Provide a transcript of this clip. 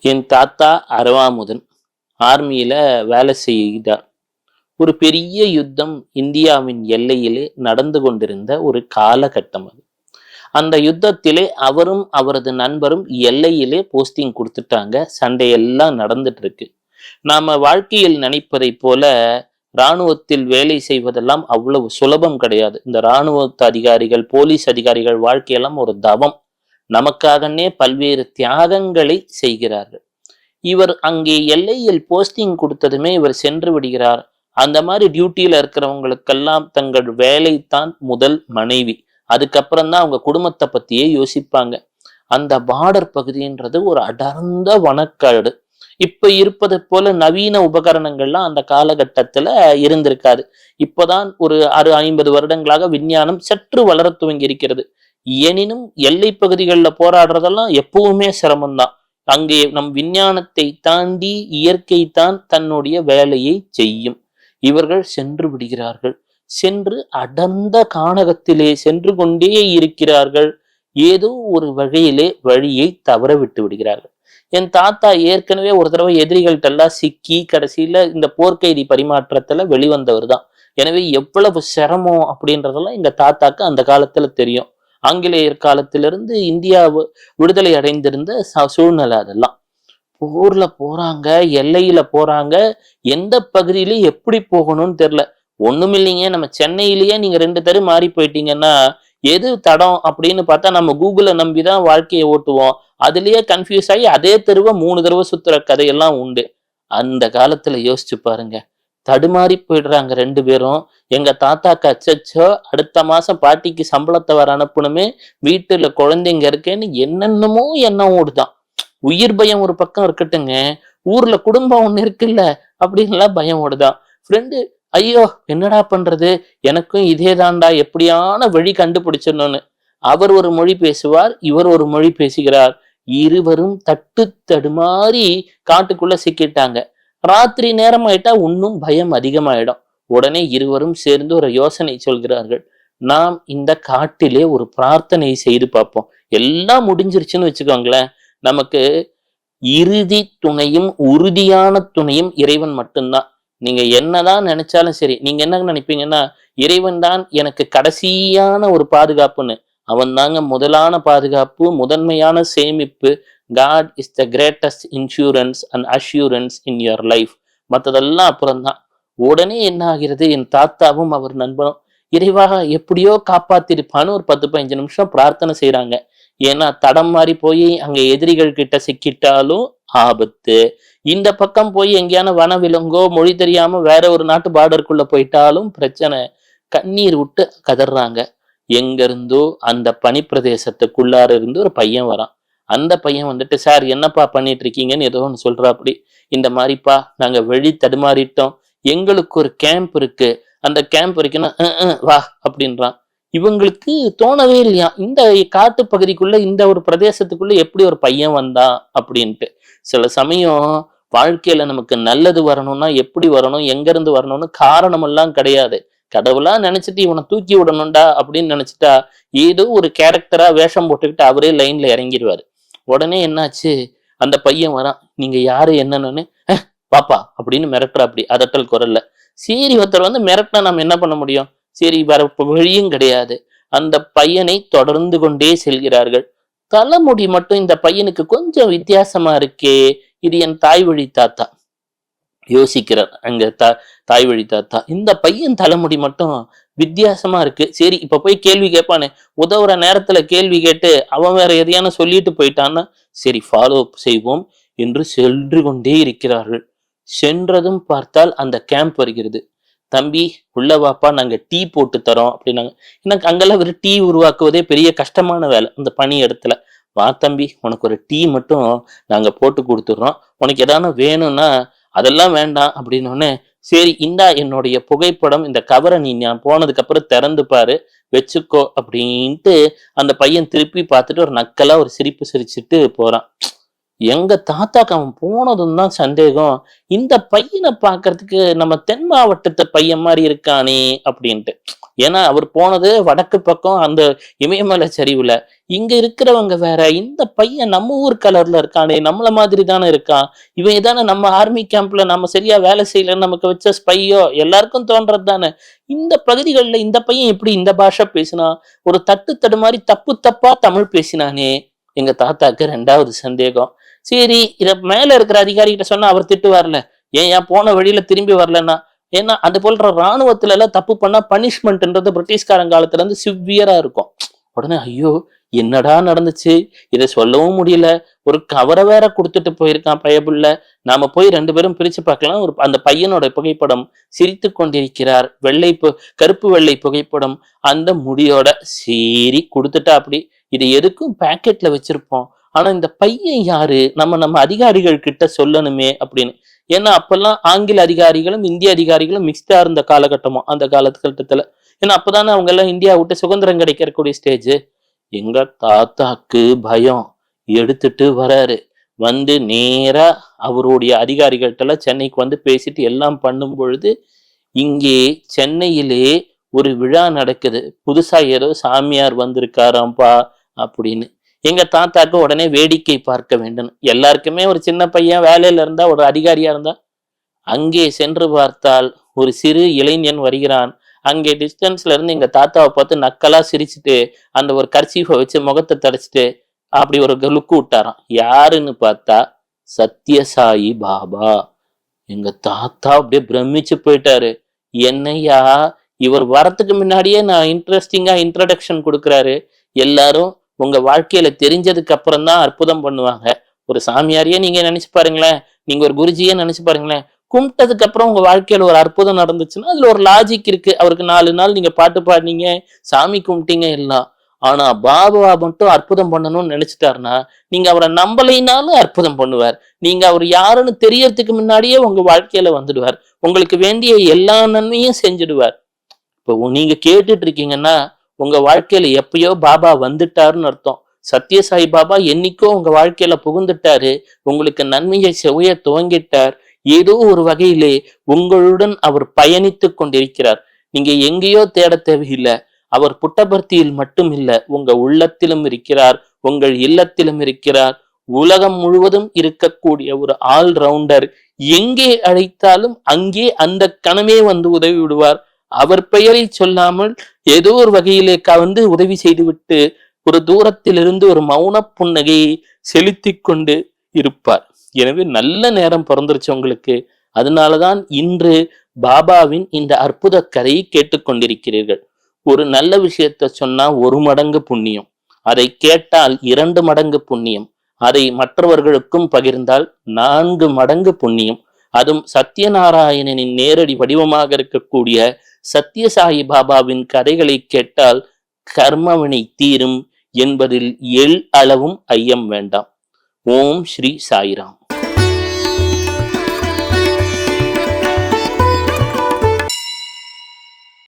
என் தாத்தா அருவாமுதன் ஆர்மியில வேலை செய்தார். ஒரு பெரிய யுத்தம் இந்தியாவின் எல்லையிலே நடந்து கொண்டிருந்த ஒரு காலகட்டம் அது. அந்த யுத்தத்திலே அவரும் அவரது நண்பரும் எல்லையிலே போஸ்டிங் கொடுத்துட்டாங்க. சண்டையெல்லாம் நடந்துட்டு இருக்கு. நாம வாழ்க்கையில் நினைப்பதை போல இராணுவத்தில் வேலை செய்வதெல்லாம் அவ்வளவு சுலபம் கிடையாது. இந்த இராணுவ அதிகாரிகள், போலீஸ் அதிகாரிகள் வாழ்க்கையெல்லாம் ஒரு தவம். நமக்காகனே பல்வேறு தியாகங்களை செய்கிறார்கள். இவர் அங்கே எல்லையில் போஸ்டிங் கொடுத்ததுமே இவர் சென்று விடுகிறார். அந்த மாதிரி டியூட்டியில இருக்கிறவங்களுக்கெல்லாம் தங்கள் வேலைத்தான் முதல் மனைவி. அதுக்கப்புறம் தான் அவங்க குடும்பத்தை பத்தியே யோசிப்பாங்க. அந்த பார்டர் பகுதின்றது ஒரு அடர்ந்த வனக்காடு. இப்ப இருப்பது போல நவீன உபகரணங்கள்லாம் அந்த காலகட்டத்துல இருந்திருக்காது. இப்பதான் ஒரு 50 வருடங்களாக விஞ்ஞானம் சற்று வளர துவங்கி இருக்கிறது. எனினும் எல்லை பகுதிகளில் போராடுறதெல்லாம் எப்பவுமே சிரமம்தான். அங்கே நம் விஞ்ஞானத்தை தாண்டி இயற்கை தான் தன்னுடைய வேலையை செய்யும். இவர்கள் சென்று விடுகிறார்கள். சென்று அடர்ந்த கானகத்திலே சென்று கொண்டே இருக்கிறார்கள். ஏதோ ஒரு வகையிலே வழியை தவற விட்டு விடுகிறார்கள். என் தாத்தா ஏற்கனவே ஒரு தடவை எதிரிகள்ட்ட எல்லாம் சிக்கி கடைசியில இந்த போர்க்கைதி பரிமாற்றத்துல வெளிவந்தவர் தான். எனவே எவ்வளவு சிரமம் அப்படின்றதெல்லாம் எங்க தாத்தாக்கு அந்த காலத்துல தெரியும். ஆங்கிலேயர் காலத்திலிருந்து இந்தியா விடுதலை அடைந்திருந்த சூழ்நிலை அதெல்லாம். போர்ல போறாங்க, எல்லையில போறாங்க, எந்த பகுதியில எப்படி போகணும்னு தெரியல. ஒண்ணுமில்லைங்க, நம்ம சென்னையிலேயே நீங்க 2 தெரு மாறி போயிட்டீங்கன்னா எது தடம் அப்படின்னு பார்த்தா நம்ம கூகுளை நம்பிதான் வாழ்க்கையை ஓட்டுவோம். அதுலயே கன்ஃபியூஸ் ஆகி அதே தெருவை 3 தடவை சுத்துற கதையெல்லாம் உண்டு. அந்த காலத்துல யோசிச்சு பாருங்க. தடுமாறி போயிடுறாங்க 2 பேரும். எங்க தாத்தாக்கு அச்சச்சோ அடுத்த மாசம் பாட்டிக்கு சம்பளத்தை வர அனுப்பணுமே, வீட்டுல குழந்தைங்க இருக்கேன்னு என்னென்னமோ எண்ணம் ஓடுதான். உயிர் பயம் ஒரு பக்கம் இருக்கட்டுங்க, ஊர்ல குடும்பம் ஒண்ணு இருக்குல்ல அப்படின்லாம் பயம் ஓடுதான். ஃப்ரெண்டு, ஐயோ என்னடா பண்றது, எனக்கும் இதே தாண்டா, எப்படியான வழி கண்டுபிடிச்சிடணும்னு. அவர் ஒரு மொழி பேசுவார், இவர் ஒரு மொழி பேசுகிறார். இருவரும் தட்டு தடுமாறி காட்டுக்குள்ள சிக்கிட்டாங்க. ராத்திரி நேரம் ஆயிட்டா இன்னும் பயம் அதிகமாயிடும். உடனே இருவரும் சேர்ந்து ஒரு யோசனை சொல்கிறார்கள். நாம் இந்த காட்டிலே ஒரு பிரார்த்தனை செய்து பார்ப்போம். எல்லாம் முடிஞ்சிருச்சுன்னு வச்சுக்கோங்களேன். நமக்கு இறுதி துணையும் உறுதியான துணையும் இறைவன் மட்டும்தான். நீங்க என்னதான் நினைச்சாலும் சரி, நீங்க என்ன நினைப்பீங்கன்னா இறைவன் தான் எனக்கு கடைசியான ஒரு பாதுகாப்புன்னு. அவன் தாங்க முதலான பாதுகாப்பு, முதன்மையான சேமிப்பு. God is the greatest insurance and assurance in your life. மற்றதெல்லாம் அப்புறம்தான். உடனே என்ன ஆகிறது, என் தாத்தாவும் அவர் நண்பனும் இறைவா எப்படியோ காப்பாத்திருப்பான்னு ஒரு 10-15 நிமிஷம் பிரார்த்தனை செய்யறாங்க. ஏன்னா தடம் மாறி போய் அங்க எதிரிகள் கிட்ட சிக்கிட்டாலும் ஆபத்து. இந்த பக்கம் போய் எங்கேயான வனவிலங்கோ மொழி தெரியாம வேற ஒரு நாட்டு பார்டருக்குள்ள போயிட்டாலும் பிரச்சனை. கண்ணீர் விட்டு கதறாங்க. எங்க இருந்தோ அந்த பனி பிரதேசத்துக்குள்ளார இருந்து ஒரு பையன் வரான். அந்த பையன் வந்துட்டு, சார் என்னப்பா பண்ணிட்டு இருக்கீங்கன்னு ஏதோ ஒன்று சொல்றா. அப்படி இந்த மாதிரிப்பா நாங்க வழி தடுமாறிட்டோம், எங்களுக்கு ஒரு கேம்ப் இருக்கு, அந்த கேம்ப் வரைக்கும் வா அப்படின்றான். இவங்களுக்கு தோணவே இல்லையா இந்த காட்டு பகுதிக்குள்ள இந்த ஒரு பிரதேசத்துக்குள்ள எப்படி ஒரு பையன் வந்தான் அப்படின்ட்டு. சில சமயம் வாழ்க்கையில நமக்கு நல்லது வரணும்னா எப்படி வரணும், எங்க இருந்து வரணும்னு காரணம் எல்லாம் கிடையாது. கடவுளா நினைச்சிட்டு இவனை தூக்கி விடணும்டா அப்படின்னு நினைச்சிட்டா ஏதோ ஒரு கேரக்டரா வேஷம் போட்டுக்கிட்டு அவரே லைன்ல இறங்கிடுவாரு. உடனே என்னாச்சு, அந்த பையன் வரான். நீங்க யாரு என்னன்னு பாப்பா அப்படின்னு மிரட்டுறா. அப்படி அதட்டல் குரல்ல. சரி, ஒருத்தர் வந்து மிரட்டினா நம்ம என்ன பண்ண முடியும். சரி, வேற வழியும் கிடையாது. அந்த பையனை தொடர்ந்து கொண்டே செல்கிறார்கள். தலைமுடி மட்டும் இந்த பையனுக்கு கொஞ்சம் வித்தியாசமா இருக்கே, இது என் தாய் வழி தாத்தா யோசிக்கிறார். அங்க தாய் வழி தாத்தா, இந்த பையன் தலைமுடி மட்டும் வித்தியாசமா இருக்கு. சரி, இப்ப போய் கேள்வி கேட்பானே, உதவுற நேரத்துல கேள்வி கேட்டு அவன் வேற எதையான சொல்லிட்டு போயிட்டான்னா சரி ஃபாலோ அப் செய்வோம் என்று சென்று கொண்டே இருக்கிறார்கள். சென்றதும் பார்த்தால் அந்த கேம்ப் வருகிறது. தம்பி உள்ள வாப்பா, நாங்க டீ போட்டு தரோம் அப்படின்னாங்க. எனக்கு அங்கெல்லாம் ஒரு டீ உருவாக்குவதே பெரிய கஷ்டமான வேலை அந்த பனி இடத்துல. வா தம்பி, உனக்கு ஒரு டீ மட்டும் நாங்க போட்டு கொடுத்துடுறோம், உனக்கு எதான வேணும்னா அதெல்லாம் வேண்டாம் அப்படின்னோடனே, சரி இந்தா என்னுடைய புகைப்படம், இந்த கவரை நீ நான் போனதுக்கு அப்புறம் திறந்து பாரு, வச்சுக்கோ அப்படின்ட்டு அந்த பையன் திருப்பி பார்த்துட்டு ஒரு நக்கலா ஒரு சிரிப்பு சிரிச்சுட்டு போறான். எங்க தாத்தாக்கு அவன் போனதும் தான் சந்தேகம், இந்த பையனை பார்க்கறதுக்கு நம்ம தென் மாவட்டத்து பையன் மாதிரி இருக்கானே அப்படின்ட்டு. ஏன்னா அவர் போனது வடக்கு பக்கம் அந்த இமயமலை சரிவுல. இங்க இருக்கிறவங்க வேற, இந்த பையன் நம்ம ஊர் கலர்ல இருக்கானே, நம்மள மாதிரி தானே இருக்கான், இவன் தானே நம்ம ஆர்மி கேம்ப்ல நம்ம சரியா வேலை செய்யலன்னு நமக்கு வச்ச ஸ்பையோ, எல்லாருக்கும் தோன்றது தானே. இந்த பகுதிகளில் இந்த பையன் எப்படி இந்த பாஷை பேசினா, ஒரு தட்டு தடுமாறி தப்பு தப்பா தமிழ் பேசினானே. எங்க தாத்தாக்கு 2வது சந்தேகம். சரி, இத மேல இருக்கிற அதிகாரிகிட்ட சொன்னா அவர் திட்டுவார்ல, ஏன் போன வழியில திரும்பி வரலன்னா. ஏன்னா அது போன்ற ராணுவத்துல எல்லாம் தப்பு பண்ணா பனிஷ்மெண்ட்ன்றது பிரிட்டிஷ்காரன் காலத்துல இருந்து சிவியரா இருக்கும். உடனே ஐயோ என்னடா நடந்துச்சு, இதை சொல்லவும் முடியல, ஒரு கவரை வேற கொடுத்துட்டு போயிருக்கான் பயபுள்ள, நாம போய் 2 பேரும் பிரிச்சு பார்க்கலாம். ஒரு அந்த பையனோட புகைப்படம், சிரித்து கொண்டிருக்கிறார், கருப்பு வெள்ளை புகைப்படம், அந்த முடியோட சீரி கொடுத்துட்டா. அப்படி இது எதுக்கும் பேக்கெட்ல வச்சிருப்போம், ஆனா இந்த பையன் யாரு, நம்ம அதிகாரிகள் கிட்ட சொல்லணுமே அப்படின்னு. ஏன்னா அப்பெல்லாம் ஆங்கில அதிகாரிகளும் இந்திய அதிகாரிகளும் மிக்ஸ்டா இருந்த காலகட்டமும் அந்த காலகட்டத்துல. ஏன்னா அப்பதானே அவங்க எல்லாம் இந்தியா விட்டு சுதந்திரம் கிடைக்கக்கூடிய ஸ்டேஜ். எங்க தாத்தாக்கு பயம், எடுத்துட்டு வராரு. வந்து நேரா அவருடைய அதிகாரிகள்ட்ட சென்னைக்கு வந்து பேசிட்டு எல்லாம் பண்ணும் பொழுது, இங்கே சென்னையிலே ஒரு விழா நடக்குது, புதுசா ஏதோ சாமியார் வந்திருக்காராம்பா அப்படின்னு. எங்க தாத்தாக்கு உடனே வேடிக்கை பார்க்க வேண்டும். எல்லாருக்குமே ஒரு சின்ன பையன் வேலையில இருந்தா, ஒரு அதிகாரியா இருந்தா, அங்கே சென்று பார்த்தால் ஒரு சிறு இளைஞன் வருகிறான். அங்கே டிஸ்டன்ஸ்ல இருந்து எங்க தாத்தாவை பார்த்து நக்கலா சிரிச்சுட்டு, அந்த ஒரு கர்ச்சீஃபை வச்சு முகத்தை தடைச்சிட்டு அப்படி ஒரு லுக்கு விட்டாராம். யாருன்னு பார்த்தா சத்யசாயி பாபா. எங்க தாத்தா அப்படியே பிரமிச்சு போயிட்டாரு. என்னையா, இவர் வரத்துக்கு முன்னாடியே நான் இன்ட்ரெஸ்டிங்கா இன்ட்ரடக்ஷன் கொடுக்குறாரு. எல்லாரும் உங்க வாழ்க்கையில தெரிஞ்சதுக்கு அப்புறம் தான் அற்புதம் பண்ணுவாங்க. ஒரு சாமியாரையே நீங்க நினைச்சு பாருங்களேன், நீங்க ஒரு குருஜியே நினைச்சு பாருங்களேன், கும்பிட்டதுக்கு அப்புறம் உங்க வாழ்க்கையில ஒரு அற்புதம் நடந்துச்சுன்னா அதுல ஒரு லாஜிக் இருக்கு. அவருக்கு 4 நாள் நீங்க பாட்டு பாடினீங்க, சாமி கும்பிட்டீங்க எல்லாம். ஆனா பாபா மட்டும் அற்புதம் பண்ணணும்னு நினைச்சிட்டாருன்னா, நீங்க அவரை நம்பலைனாலும் அற்புதம் பண்ணுவார். நீங்க அவர் யாருன்னு தெரியறதுக்கு முன்னாடியே உங்க வாழ்க்கையில வந்துடுவார். உங்களுக்கு வேண்டிய எல்லா நன்மையும் செஞ்சிடுவார். இப்போ நீங்க கேட்டுட்டு இருக்கீங்கன்னா, உங்க வாழ்க்கையில எப்பயோ பாபா வந்துட்டாருன்னு அர்த்தம். சத்யசாய் பாபா என்னைக்கோ உங்க வாழ்க்கையில புகுந்துட்டாரு, உங்களுக்கு நன்மையை செய்ய துவங்கிட்டார். ஏதோ ஒரு வகையிலே உங்களுடன் அவர் பயணித்துக் கொண்டிருக்கிறார். நீங்க எங்கேயோ தேட தேவையில்லை. அவர் புட்டபர்த்தியில் மட்டும் இல்ல, உங்க உள்ளத்திலும் இருக்கிறார், உங்கள் இல்லத்திலும் இருக்கிறார். உலகம் முழுவதும் இருக்கக்கூடிய ஒரு ஆல்ரவுண்டர். எங்கே அழைத்தாலும் அங்கே அந்த கணமே வந்து உதவி விடுவார். அவர் பெயரை சொல்லாமல் ஏதோ ஒரு வகையிலே வந்து உதவி செய்துவிட்டு ஒரு தூரத்திலிருந்து ஒரு மௌன புன்னகையை செலுத்தி கொண்டு இருப்பார். எனவே நல்ல நேரம் பிறந்துருச்சு உங்களுக்கு. அதனாலதான் இன்று பாபாவின் இந்த அற்புத கதையை கேட்டுக்கொண்டிருக்கிறீர்கள். ஒரு நல்ல விஷயத்த சொன்னா 1 மடங்கு புண்ணியம், அதை கேட்டால் 2 மடங்கு புண்ணியம், அதை மற்றவர்களுக்கும் பகிர்ந்தால் 4 மடங்கு புண்ணியம். அதுவும் சத்யநாராயணனின் நேரடி வடிவமாக இருக்கக்கூடிய சத்யசாயி பாபாவின் கதைகளை கேட்டால் கர்மவினை தீரும் என்பதில் அளவும் ஐயம் வேண்டாம். ஓம் ஸ்ரீ சாய்ராம்.